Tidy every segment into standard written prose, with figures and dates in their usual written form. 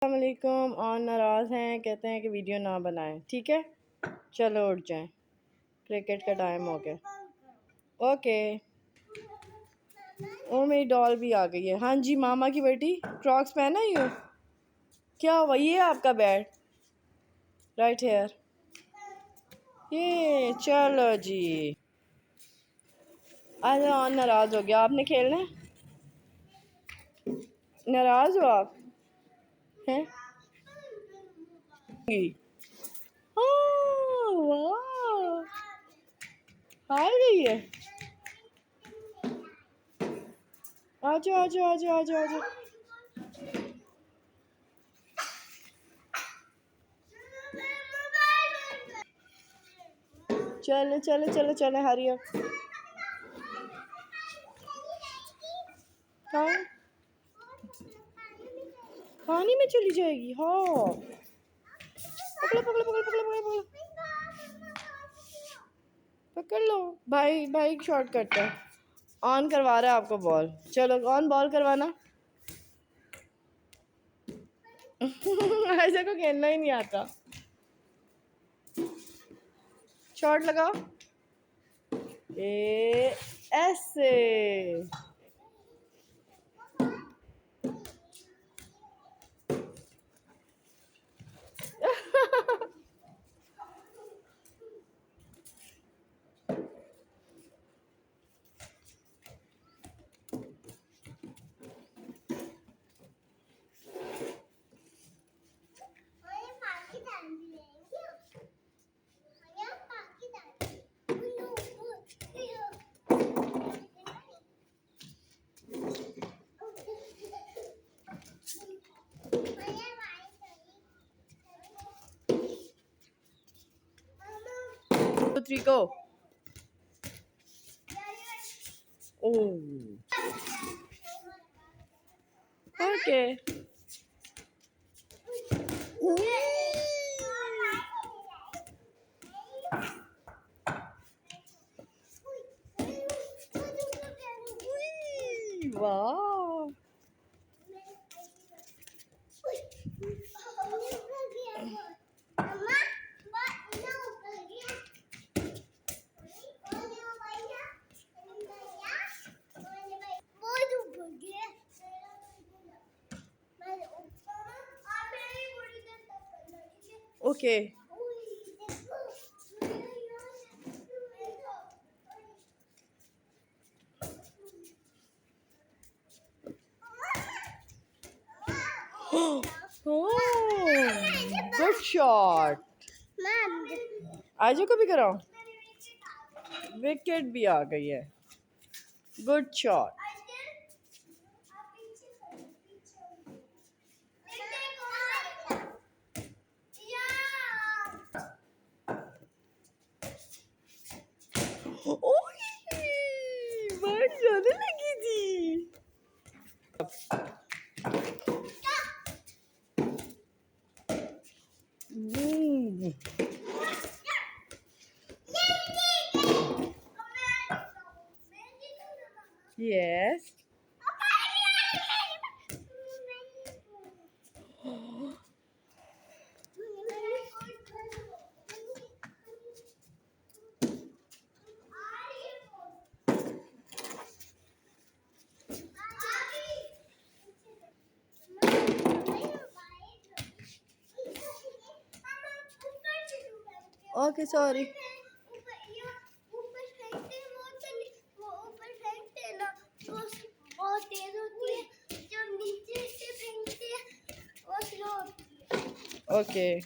अस्सलामुअलैकुम। और नाराज़ हैं, कहते हैं कि वीडियो ना बनाएं। ठीक है, चलो उठ जाएं, क्रिकेट का टाइम हो गया। ओके। ओ मेरी डॉल भी आ गई है। हाँ जी मामा की बेटी, क्रॉक्स पहना ही हो क्या हुआ? ये आपका बैट राइट हेयर। ये चलो जी, आज और नाराज़ हो गया। आपने खेलना है? नाराज़ हो आप हैं? हाँ, वाह, हार गई है। आजो आजो आजो आजो आजो। चलो चलो चलो चलो, हरी अप। हाँ, पानी में चली जाएगी। हाँ, पकड़ो पकड़ो पकड़ो पकड़ो पकड़ो पकड़ो, पकड़ लो। भाई भाई शॉट करता है। ऑन करवा रहा है आपको बॉल। चलो ऑन बॉल करवाना। ऐसे को खेलना ही नहीं आता। शॉट लगाओ। ऐसे। थ्री को। ओके। वाह, ओके। Good shot. आजो को भी कराओ। विकेट भी आ गई है। Good shot. बहुत ज्यादा लगी थी। Yes. Okay, sorry. Okay.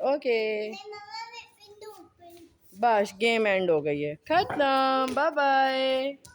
Okay, बस गेम एंड हो गई है, खत्म। Bye bye.